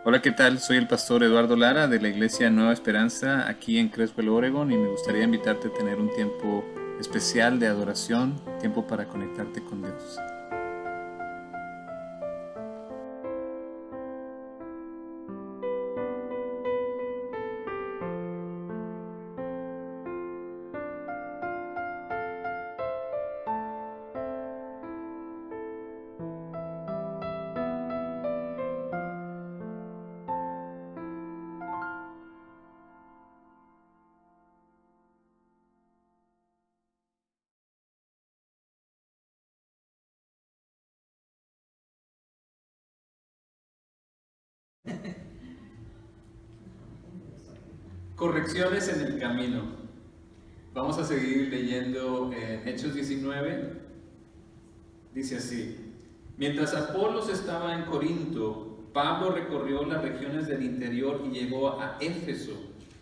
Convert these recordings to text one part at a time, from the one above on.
Hola, ¿qué tal? Soy el pastor Eduardo Lara de la Iglesia Nueva Esperanza aquí en Creswell, Oregon, y me gustaría invitarte a tener un tiempo especial de adoración, tiempo para conectarte con Dios. Correcciones en el camino. Vamos a seguir leyendo en Hechos 19. Dice así: mientras Apolos estaba en Corinto, Pablo recorrió las regiones del interior y llegó a Éfeso.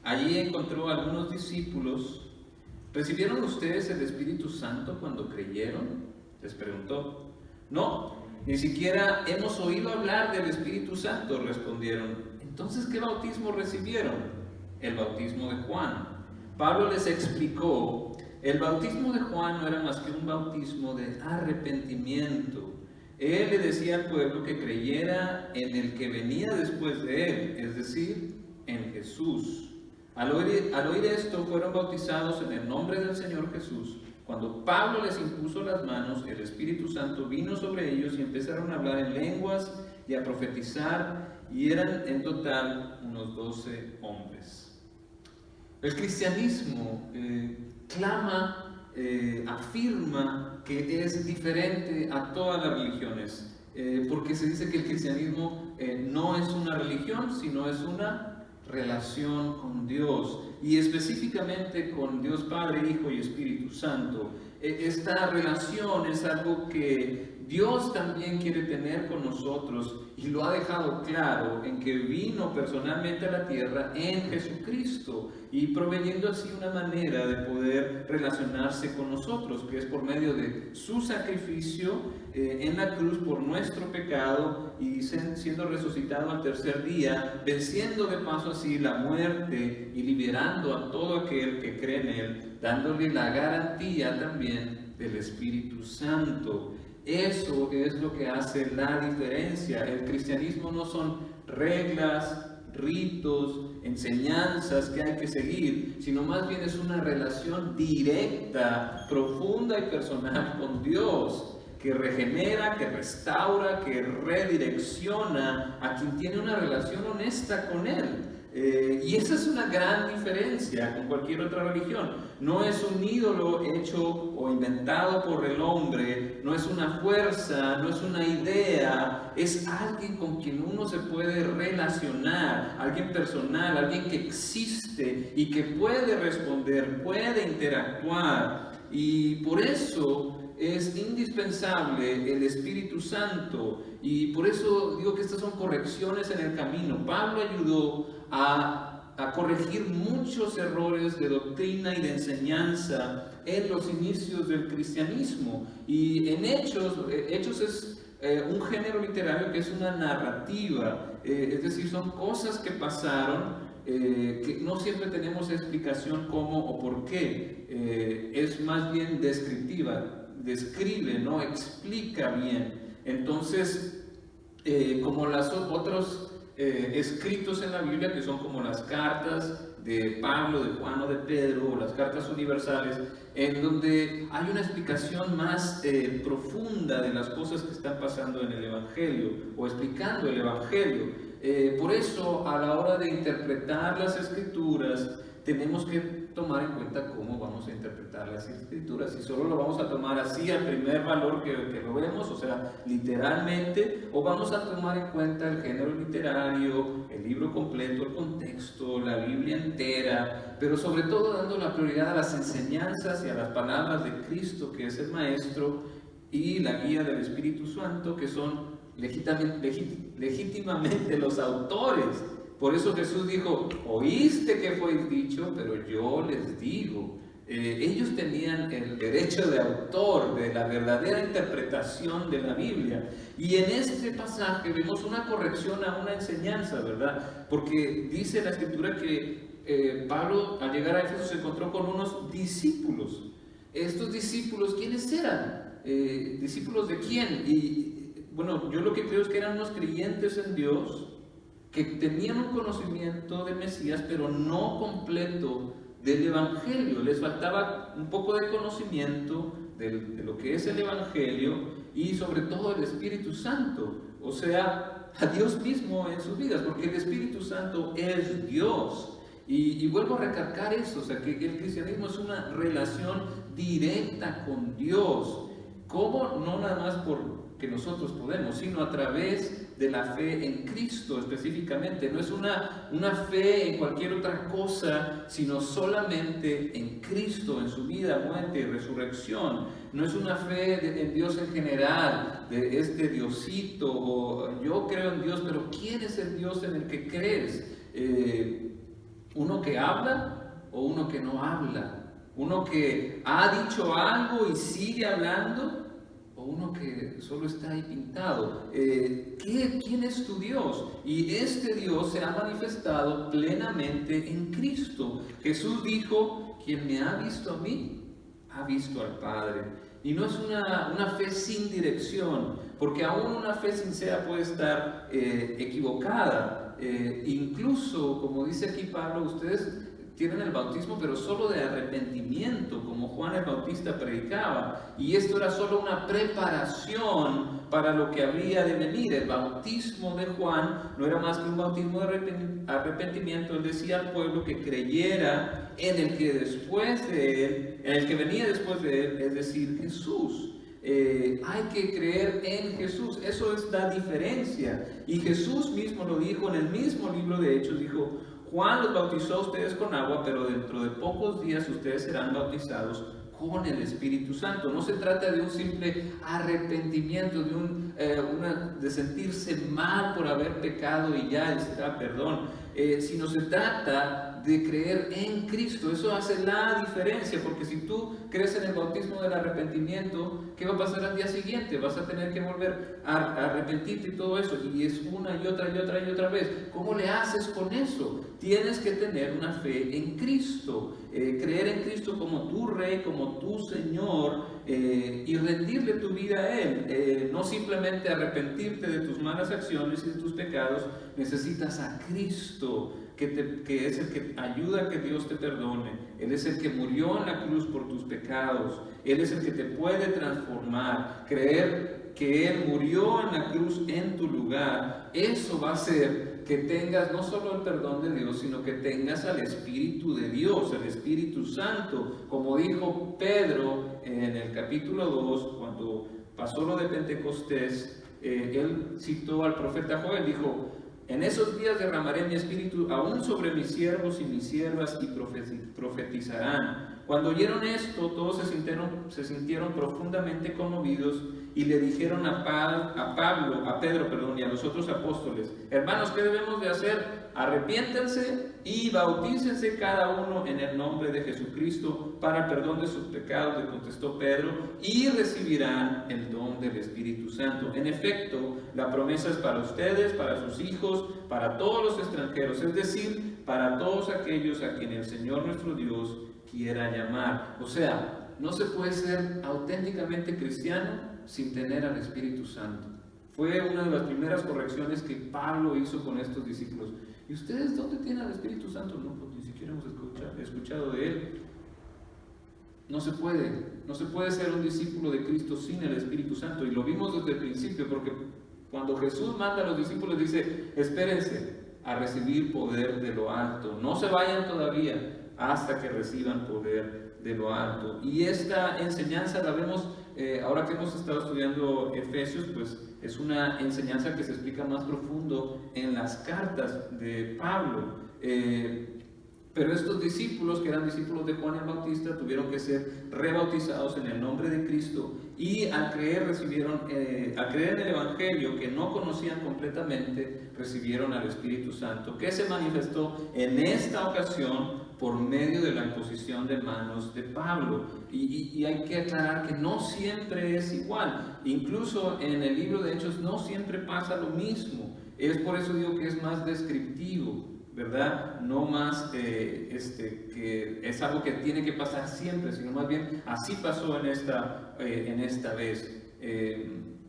Allí encontró a algunos discípulos. ¿Recibieron ustedes el Espíritu Santo cuando creyeron?, les preguntó. No, ni siquiera hemos oído hablar del Espíritu Santo, respondieron. Entonces, ¿qué bautismo recibieron? El bautismo de Juan. Pablo les explicó: el bautismo de Juan no era más que un bautismo de arrepentimiento. Él le decía al pueblo que creyera en el que venía después de él, es decir, en Jesús. Al oír esto, fueron bautizados en el nombre del Señor Jesús. Cuando Pablo les impuso las manos, el Espíritu Santo vino sobre ellos y empezaron a hablar en lenguas y a profetizar, y eran en total unos 12 hombres. El cristianismo afirma que es diferente a todas las religiones, porque se dice que el cristianismo no es una religión, sino es una relación con Dios, y específicamente con Dios Padre, Hijo y Espíritu Santo. Esta relación es algo que Dios también quiere tener con nosotros, y lo ha dejado claro en que vino personalmente a la tierra en Jesucristo, y proveyendo así una manera de poder relacionarse con nosotros, que es por medio de su sacrificio en la cruz por nuestro pecado, y siendo resucitado al tercer día, venciendo de paso así la muerte y liberando a todo aquel que cree en él, dándole la garantía también del Espíritu Santo. Eso es lo que hace la diferencia. El cristianismo no son reglas, ritos, enseñanzas que hay que seguir, sino más bien es una relación directa, profunda y personal con Dios, que regenera, que restaura, que redirecciona a quien tiene una relación honesta con Él. Y esa es una gran diferencia con cualquier otra religión. No es un ídolo hecho o inventado por el hombre, no es una fuerza, no es una idea, es alguien con quien uno se puede relacionar, alguien personal, alguien que existe y que puede responder, puede interactuar. Y por eso es indispensable el Espíritu Santo, y por eso digo que estas son correcciones en el camino. Pablo ayudó a corregir muchos errores de doctrina y de enseñanza en los inicios del cristianismo. Y en Hechos es un género literario que es una narrativa, es decir, son cosas que pasaron, que no siempre tenemos explicación cómo o por qué, es más bien descriptiva, describe, ¿no? Explica bien. Entonces, como los otros escritos en la Biblia, que son como las cartas de Pablo, de Juan o de Pedro, o las cartas universales, en donde hay una explicación más profunda de las cosas que están pasando en el Evangelio, o explicando el Evangelio. Por eso, a la hora de interpretar las Escrituras, tenemos que tomar en cuenta cómo vamos a interpretar las Escrituras. Si solo lo vamos a tomar así al primer valor que lo vemos, o sea, literalmente, o vamos a tomar en cuenta el género literario, el libro completo, el contexto, la Biblia entera, pero sobre todo dando la prioridad a las enseñanzas y a las palabras de Cristo, que es el Maestro, y la guía del Espíritu Santo, que son legítimamente los autores. Por eso Jesús dijo: oíste que fue dicho, pero yo les digo. Ellos tenían el derecho de autor de la verdadera interpretación de la Biblia. Y en este pasaje vemos una corrección a una enseñanza, ¿verdad? Porque dice la Escritura que Pablo, al llegar a Éfeso, se encontró con unos discípulos. Estos discípulos, ¿quiénes eran? ¿Discípulos de quién? Y bueno, yo lo que creo es que eran unos creyentes en Dios que tenían un conocimiento del Mesías, pero no completo del Evangelio. Les faltaba un poco de conocimiento de lo que es el Evangelio y sobre todo el Espíritu Santo, o sea, a Dios mismo en sus vidas, porque el Espíritu Santo es Dios. Y vuelvo a recalcar eso, o sea, que el cristianismo es una relación directa con Dios. ¿Cómo? No nada más porque nosotros podemos, sino a través de la fe en Cristo específicamente. No es una fe en cualquier otra cosa, sino solamente en Cristo, en su vida, muerte y resurrección. No es una fe en Dios en general, de este Diosito, o yo creo en Dios, pero ¿quién es el Dios en el que crees? ¿Uno que habla o uno que no habla? ¿Uno que ha dicho algo y sigue hablando? ¿O uno que solo está ahí pintado? ¿Quién es tu Dios? Y este Dios se ha manifestado plenamente en Cristo. Jesús dijo: quien me ha visto a mí, ha visto al Padre. Y no es una fe sin dirección, porque aún una fe sincera puede estar equivocada. Incluso, como dice aquí Pablo, ustedes tienen el bautismo, pero solo de arrepentimiento, como Juan el Bautista predicaba. Y esto era solo una preparación para lo que habría de venir. El bautismo de Juan no era más que un bautismo de arrepentimiento. Él decía al pueblo que creyera en el que después de él, en el que venía después de él, es decir, Jesús. Hay que creer en Jesús, eso es la diferencia. Y Jesús mismo lo dijo en el mismo libro de Hechos, dijo: Juan los bautizó a ustedes con agua, pero dentro de pocos días ustedes serán bautizados con el Espíritu Santo. No se trata de un simple arrepentimiento, de sentirse mal por haber pecado y ya será perdón, sino se trata de creer en Cristo. Eso hace la diferencia, porque si tú crees en el bautismo del arrepentimiento, ¿qué va a pasar al día siguiente? Vas a tener que volver a arrepentirte y todo eso, y es una y otra y otra y otra vez. ¿Cómo le haces con eso? Tienes que tener una fe en Cristo, creer en Cristo como tu Rey, como tu Señor, y rendirle tu vida a Él. No simplemente arrepentirte de tus malas acciones y de tus pecados. Necesitas a Cristo, que es el que ayuda a que Dios te perdone. Él es el que murió en la cruz por tus pecados. Él es el que te puede transformar. Creer que Él murió en la cruz en tu lugar, eso va a hacer que tengas no solo el perdón de Dios, sino que tengas al Espíritu de Dios, el Espíritu Santo. Como dijo Pedro en el capítulo 2, cuando pasó lo de Pentecostés, él citó al profeta Joel, dijo: en esos días derramaré mi espíritu aún sobre mis siervos y mis siervas, y profetizarán. Cuando oyeron esto, todos se sintieron profundamente conmovidos y le dijeron a Pedro y a los otros apóstoles: hermanos, ¿qué debemos de hacer? Arrepiéntanse y bautícense cada uno en el nombre de Jesucristo para el perdón de sus pecados, le contestó Pedro, y recibirán el don del Espíritu Santo. En efecto, la promesa es para ustedes, para sus hijos, para todos los extranjeros, es decir, para todos aquellos a quienes el Señor nuestro Dios quiera llamar. O sea, no se puede ser auténticamente cristiano sin tener al Espíritu Santo. Fue una de las primeras correcciones que Pablo hizo con estos discípulos. ¿Y ustedes dónde tienen al Espíritu Santo? No, pues ni siquiera hemos escuchado de Él. No se puede ser un discípulo de Cristo sin el Espíritu Santo. Y lo vimos desde el principio, porque cuando Jesús manda a los discípulos, dice: espérense a recibir poder de lo alto. No se vayan todavía hasta que reciban poder de lo alto. Y esta enseñanza la vemos, ahora que hemos estado estudiando Efesios, pues es una enseñanza que se explica más profundo en las cartas de Pablo. Pero estos discípulos, que eran discípulos de Juan el Bautista, tuvieron que ser rebautizados en el nombre de Cristo y al creer en el Evangelio que no conocían completamente, recibieron al Espíritu Santo, que se manifestó en esta ocasión por medio de la imposición de manos de Pablo. Y hay que aclarar que no siempre es igual. Incluso en el libro de Hechos no siempre pasa lo mismo. Es por eso digo que es más descriptivo, ¿verdad? No más que es algo que tiene que pasar siempre, sino más bien así pasó en esta vez.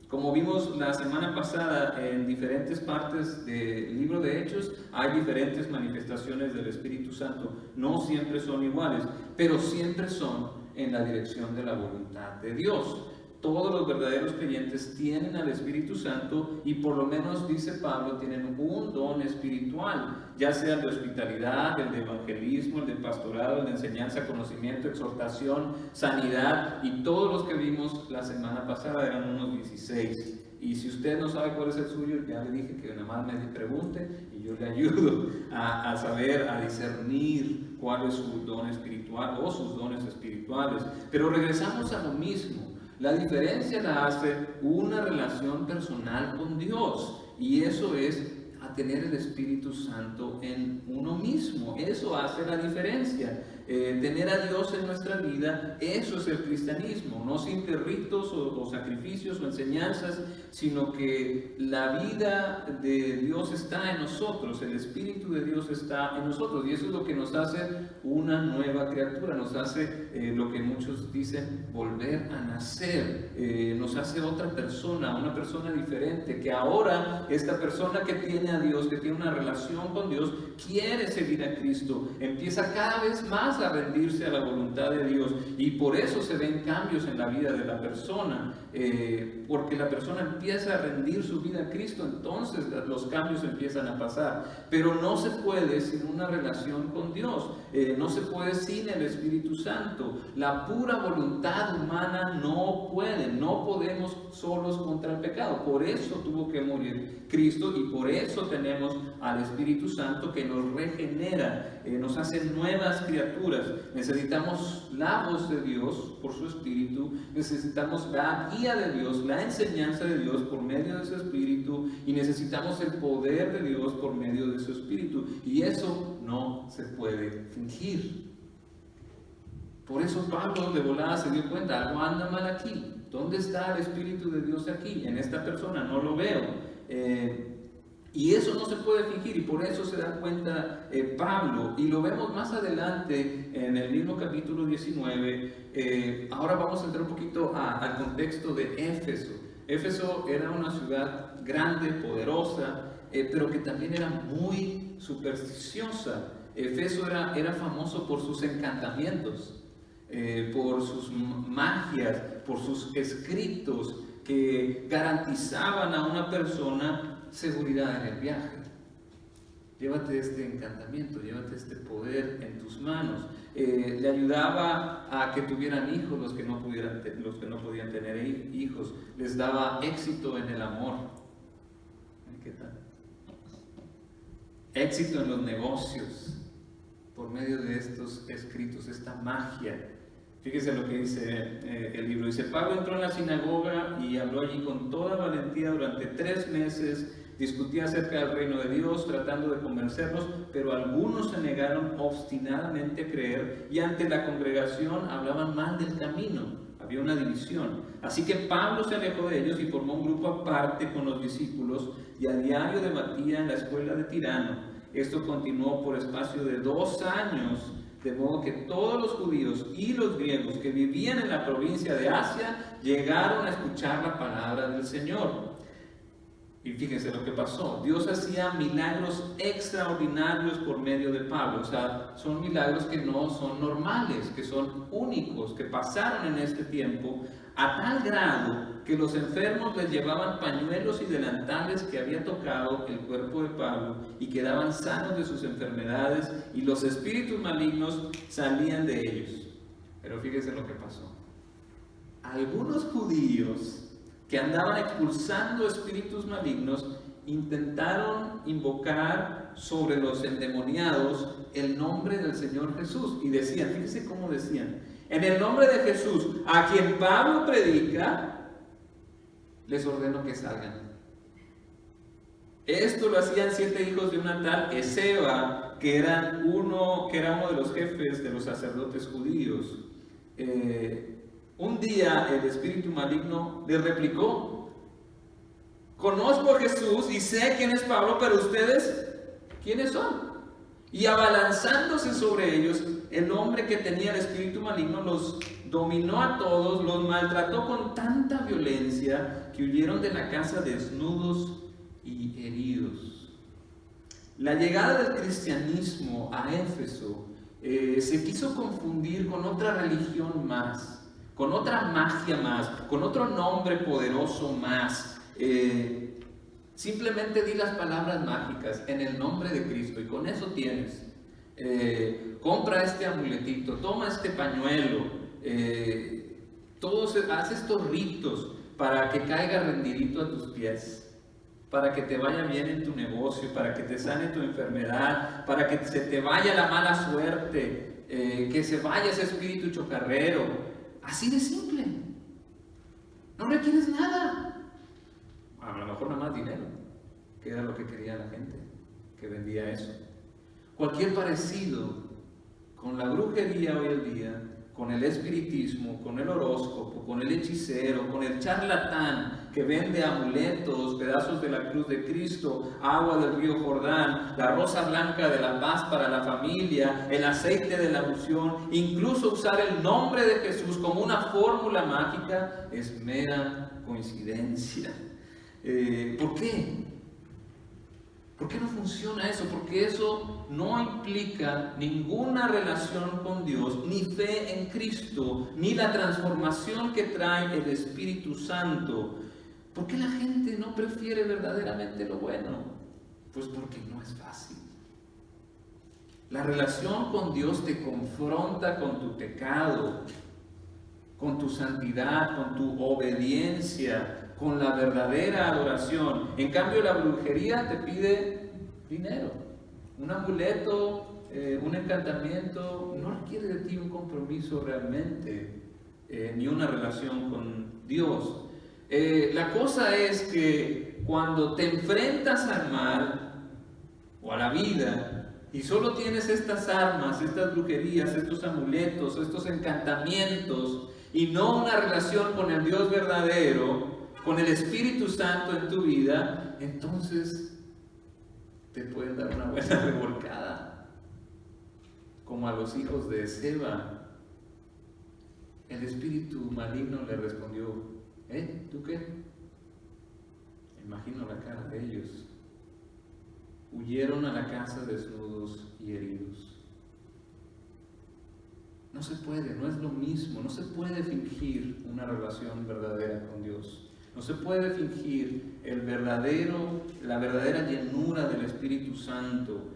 Como vimos la semana pasada, en diferentes partes del libro de Hechos hay diferentes manifestaciones del Espíritu Santo. No siempre son iguales, pero siempre son en la dirección de la voluntad de Dios. Todos los verdaderos creyentes tienen al Espíritu Santo y por lo menos, dice Pablo, tienen un don espiritual, ya sea el de hospitalidad, el de evangelismo, el de pastorado, el de enseñanza, conocimiento, exhortación, sanidad, y todos los que vimos la semana pasada eran unos 16. Y si usted no sabe cuál es el suyo, ya le dije que nada más me pregunte y yo le ayudo a saber, a discernir cuál es su don espiritual o sus dones espirituales. Pero regresamos a lo mismo. La diferencia la hace una relación personal con Dios, y eso es a tener el Espíritu Santo en uno mismo. Eso hace la diferencia. Tener a Dios en nuestra vida, eso es el cristianismo, no simples ritos o sacrificios o enseñanzas, sino que la vida de Dios está en nosotros, el Espíritu de Dios está en nosotros, y eso es lo que nos hace una nueva criatura, nos hace lo que muchos dicen volver a nacer, nos hace otra persona, una persona diferente, que ahora esta persona que tiene a Dios, que tiene una relación con Dios, quiere seguir a Cristo, empieza cada vez más a rendirse a la voluntad de Dios, y por eso se ven cambios en la vida de la persona, porque la persona empieza a rendir su vida a Cristo, entonces los cambios empiezan a pasar. Pero no se puede sin una relación con Dios, no se puede sin el Espíritu Santo. La pura voluntad humana no puede, no podemos solos contra el pecado. Por eso tuvo que morir Cristo, y por eso tenemos al Espíritu Santo que nos regenera, nos hace nuevas criaturas. Necesitamos la voz de Dios por su Espíritu, necesitamos la guía de Dios, la enseñanza de Dios por medio de su Espíritu, y necesitamos el poder de Dios por medio de su Espíritu, y eso no se puede fingir. Por eso Pablo de volada se dio cuenta, algo anda mal aquí. ¿Dónde está el Espíritu de Dios aquí? En esta persona no lo veo. Y eso no se puede fingir, y por eso se da cuenta Pablo, y lo vemos más adelante en el mismo capítulo 19. Ahora vamos a entrar un poquito al contexto de Éfeso. Éfeso era una ciudad grande, poderosa, pero que también era muy supersticiosa. Éfeso era famoso por sus encantamientos, por sus magias, por sus escritos que garantizaban a una persona seguridad en el viaje. Llévate este encantamiento, llévate este poder en tus manos. Le ayudaba a que tuvieran hijos los que no podían tener hijos. Les daba éxito en el amor. ¿Qué tal? Éxito en los negocios por medio de estos escritos, esta magia. Fíjese lo que dice el libro. Dice: Pablo entró en la sinagoga y habló allí con toda valentía durante 3 meses. Discutía acerca del reino de Dios, tratando de convencerlos, pero algunos se negaron obstinadamente a creer, y ante la congregación hablaban mal del camino. Había una división. Así que Pablo se alejó de ellos y formó un grupo aparte con los discípulos, y a diario debatía en la escuela de Tirano. Esto continuó por espacio de 2 años, de modo que todos los judíos y los griegos que vivían en la provincia de Asia llegaron a escuchar la palabra del Señor. Y fíjense lo que pasó. Dios hacía milagros extraordinarios por medio de Pablo. O sea, son milagros que no son normales, que son únicos, que pasaron en este tiempo, a tal grado que los enfermos les llevaban pañuelos y delantales que había tocado el cuerpo de Pablo, y quedaban sanos de sus enfermedades, y los espíritus malignos salían de ellos. Pero fíjense lo que pasó. Algunos judíos que andaban expulsando espíritus malignos intentaron invocar sobre los endemoniados el nombre del Señor Jesús, y decían, fíjense cómo decían: En el nombre de Jesús, a quien Pablo predica, les ordeno que salgan. Esto lo hacían 7 hijos de una tal Esceva, que era uno de los jefes de los sacerdotes judíos. Un día el espíritu maligno les replicó: conozco a Jesús y sé quién es Pablo, pero ustedes, ¿quiénes son? Y abalanzándose sobre ellos, el hombre que tenía el espíritu maligno los dominó a todos, los maltrató con tanta violencia que huyeron de la casa desnudos y heridos. La llegada del cristianismo a Éfeso se quiso confundir con otra religión más, con otra magia más, con otro nombre poderoso más. Simplemente di las palabras mágicas en el nombre de Cristo y con eso tienes. Compra este amuletito, toma este pañuelo, haz estos ritos para que caiga rendidito a tus pies, para que te vaya bien en tu negocio, para que te sane tu enfermedad, para que se te vaya la mala suerte, que se vaya ese espíritu chocarrero. Así de simple. No requieres nada. A lo mejor nada más dinero, que era lo que quería la gente que vendía eso. Cualquier parecido con la brujería hoy en día, con el espiritismo, con el horóscopo, con el hechicero, con el charlatán que vende amuletos, pedazos de la cruz de Cristo, agua del río Jordán, la rosa blanca de la paz para la familia, el aceite de la unción, incluso usar el nombre de Jesús como una fórmula mágica, es mera coincidencia. ¿Por qué? ¿Por qué no funciona eso? Porque eso no implica ninguna relación con Dios, ni fe en Cristo, ni la transformación que trae el Espíritu Santo. ¿Por qué la gente no prefiere verdaderamente lo bueno? Pues porque no es fácil. La relación con Dios te confronta con tu pecado, con tu santidad, con tu obediencia, con la verdadera adoración. En cambio, la brujería te pide dinero. Un amuleto, un encantamiento, no requiere de ti un compromiso realmente, ni una relación con Dios. La cosa es que cuando te enfrentas al mal o a la vida y solo tienes estas armas, estas brujerías, estos amuletos, estos encantamientos y no una relación con el Dios verdadero, con el Espíritu Santo en tu vida, entonces te pueden dar una buena revolcada, como a los hijos de Esceva. El espíritu maligno le respondió: ¿tú qué? Imagino la cara de ellos. Huyeron a la casa desnudos y heridos. No se puede, no es lo mismo, no se puede fingir una relación verdadera con Dios. No se puede fingir la verdadera llenura del Espíritu Santo.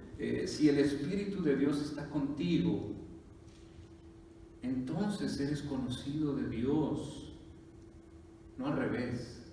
Si el Espíritu de Dios está contigo, entonces eres conocido de Dios. No al revés.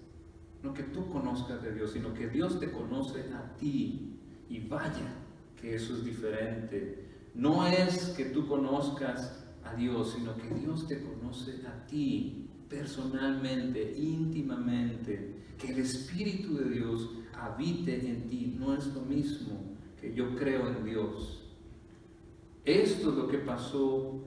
No que tú conozcas de Dios, sino que Dios te conoce a ti. Y vaya que eso es diferente. No es que tú conozcas a Dios, sino que Dios te conoce a ti personalmente, íntimamente. Que el Espíritu de Dios habite en ti no es lo mismo que yo creo en Dios. Esto es lo que pasó,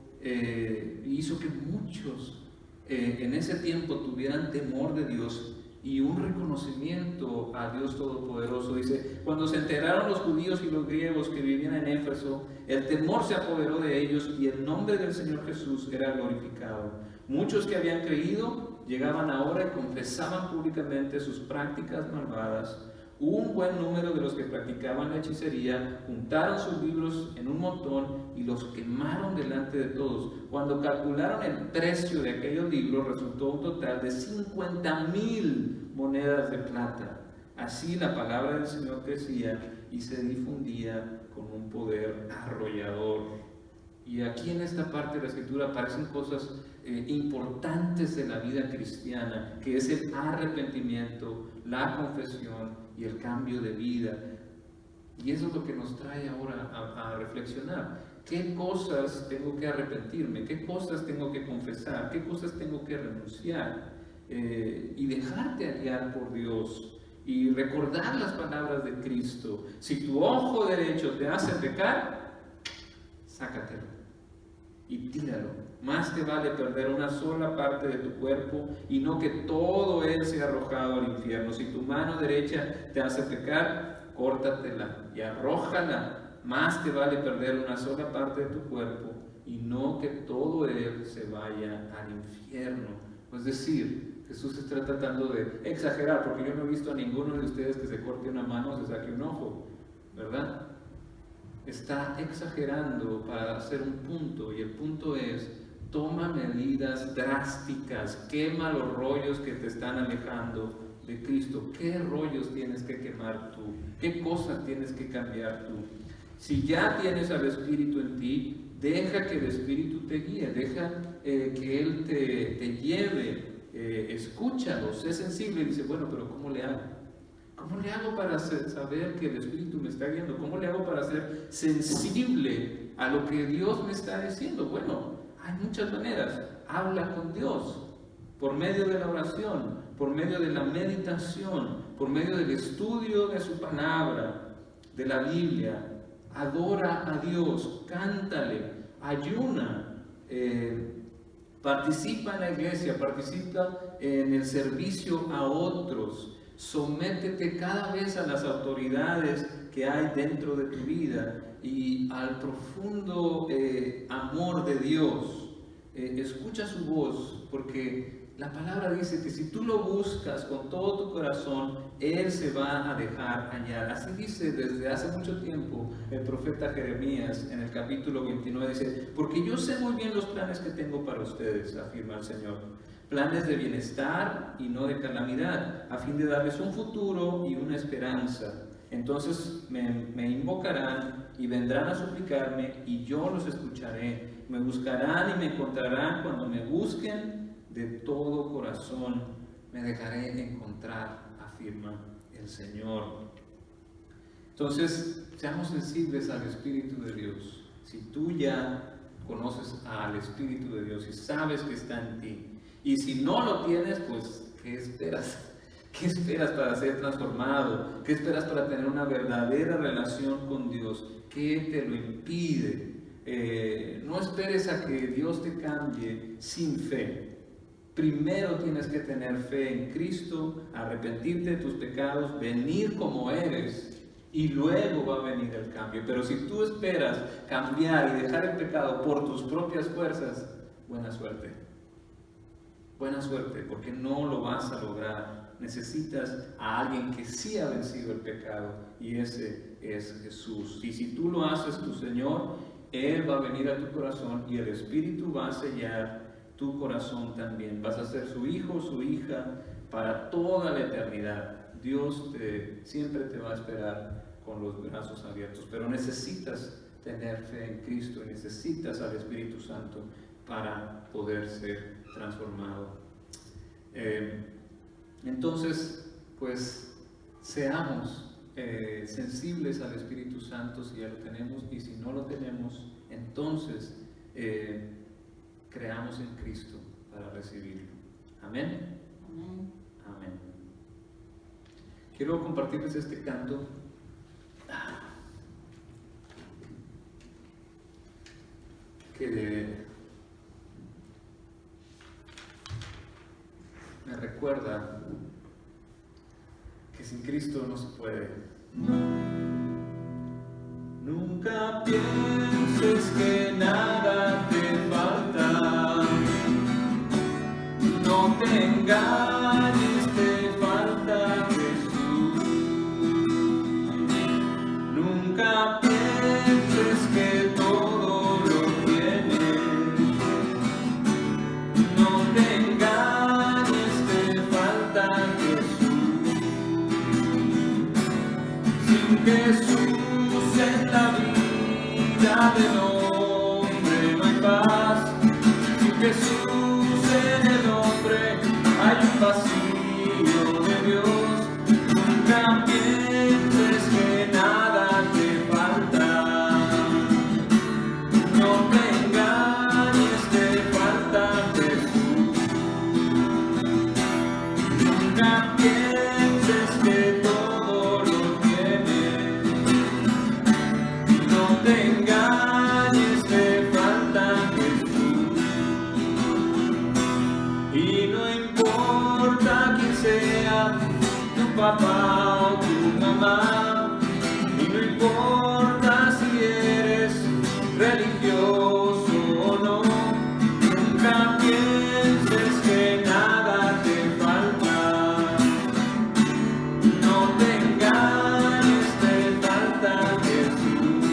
hizo que muchos en ese tiempo tuvieran temor de Dios y un reconocimiento a Dios Todopoderoso. Dice: cuando se enteraron los judíos y los griegos que vivían en Éfeso, el temor se apoderó de ellos y el nombre del Señor Jesús era glorificado. Muchos que habían creído llegaban ahora y confesaban públicamente sus prácticas malvadas. Un buen número de los que practicaban la hechicería juntaron sus libros en un montón y los quemaron delante de todos. Cuando calcularon el precio de aquellos libros, resultó un total de 50,000 monedas de plata. Así la palabra del Señor crecía y se difundía con un poder arrollador. Y aquí en esta parte de la Escritura aparecen cosas importantes de la vida cristiana, que es el arrepentimiento, la confesión y el cambio de vida. Y eso es lo que nos trae ahora a reflexionar. ¿Qué cosas tengo que arrepentirme? ¿Qué cosas tengo que confesar? ¿Qué cosas tengo que renunciar? Y dejarte guiar por Dios y recordar las palabras de Cristo. Si tu ojo derecho te hace pecar, sácatelo y tíralo. Más te vale perder una sola parte de tu cuerpo y no que todo él sea arrojado al infierno. Si tu mano derecha te hace pecar, córtatela y arrójala. Más te vale perder una sola parte de tu cuerpo y no que todo él se vaya al infierno. Es decir, Jesús está tratando de exagerar, porque yo no he visto a ninguno de ustedes que se corte una mano o se saque un ojo, ¿verdad? Está exagerando para hacer un punto, y el punto es: toma medidas drásticas, quema los rollos que te están alejando de Cristo. ¿Qué rollos tienes que quemar tú? ¿Qué cosas tienes que cambiar tú? Si ya tienes al Espíritu en ti, deja que el Espíritu te guíe, deja que Él te lleve, escúchalo, sé sensible y dice, bueno, pero ¿cómo le hago? ¿Cómo le hago para saber que el Espíritu me está guiando? ¿Cómo le hago para ser sensible a lo que Dios me está diciendo? Bueno, hay muchas maneras. Habla con Dios por medio de la oración, por medio de la meditación, por medio del estudio de su palabra, de la Biblia. Adora a Dios, cántale, ayuna, participa en la iglesia, participa en el servicio a otros, sométete cada vez a las autoridades que hay dentro de tu vida y al profundo amor de Dios. Escucha su voz, porque la palabra dice que si tú lo buscas con todo tu corazón, Él se va a dejar hallar. Así dice desde hace mucho tiempo el profeta Jeremías en el capítulo 29, dice, porque yo sé muy bien los planes que tengo para ustedes, afirma el Señor, planes de bienestar y no de calamidad, a fin de darles un futuro y una esperanza. Entonces me invocarán y vendrán a suplicarme y yo los escucharé. Me buscarán y me encontrarán cuando me busquen de todo corazón. Me dejaré encontrar, afirma el Señor. Entonces, seamos sensibles al Espíritu de Dios. Si tú ya conoces al Espíritu de Dios y sabes que está en ti, y si no lo tienes, pues, ¿qué esperas? ¿Qué esperas para ser transformado? ¿Qué esperas para tener una verdadera relación con Dios? ¿Qué te lo impide? No esperes a que Dios te cambie sin fe. Primero tienes que tener fe en Cristo, arrepentirte de tus pecados, venir como eres y luego va a venir el cambio. Pero si tú esperas cambiar y dejar el pecado por tus propias fuerzas, buena suerte. Buena suerte, porque no lo vas a lograr. Necesitas a alguien que sí ha vencido el pecado y ese es Jesús. Y si tú lo haces tu Señor, Él va a venir a tu corazón y el Espíritu va a sellar tu corazón también. Vas a ser su hijo, su hija para toda la eternidad. Dios siempre te va a esperar con los brazos abiertos, pero necesitas tener fe en Cristo y necesitas al Espíritu Santo para poder ser transformado. Entonces, pues seamos sensibles al Espíritu Santo si ya lo tenemos, y si no lo tenemos, entonces creamos en Cristo para recibirlo. Amén. Amén. Amén. Quiero compartirles este canto. Que me recuerda que sin Cristo no se puede. Nunca pienses que nada te falta, no te engañes, te falta Jesús. Nunca pienses que todo lo tienes, no te engañes, te falta Jesús. Sin Jesús en la vida del hombre no hay paz. Sin Jesús en el hombre hay un vacío de Dios. Nunca pienses que nada te falta. papá o tu mamá, y no importa si eres religioso o no, nunca pienses que nada te falta. No te engañes, te falta Jesús.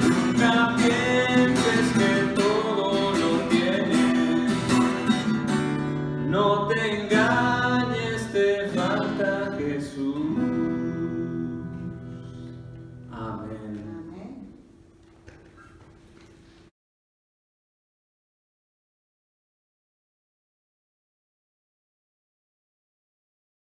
Nunca pienses que todo lo tienes. No te engañes, te falta Jesús. Amén.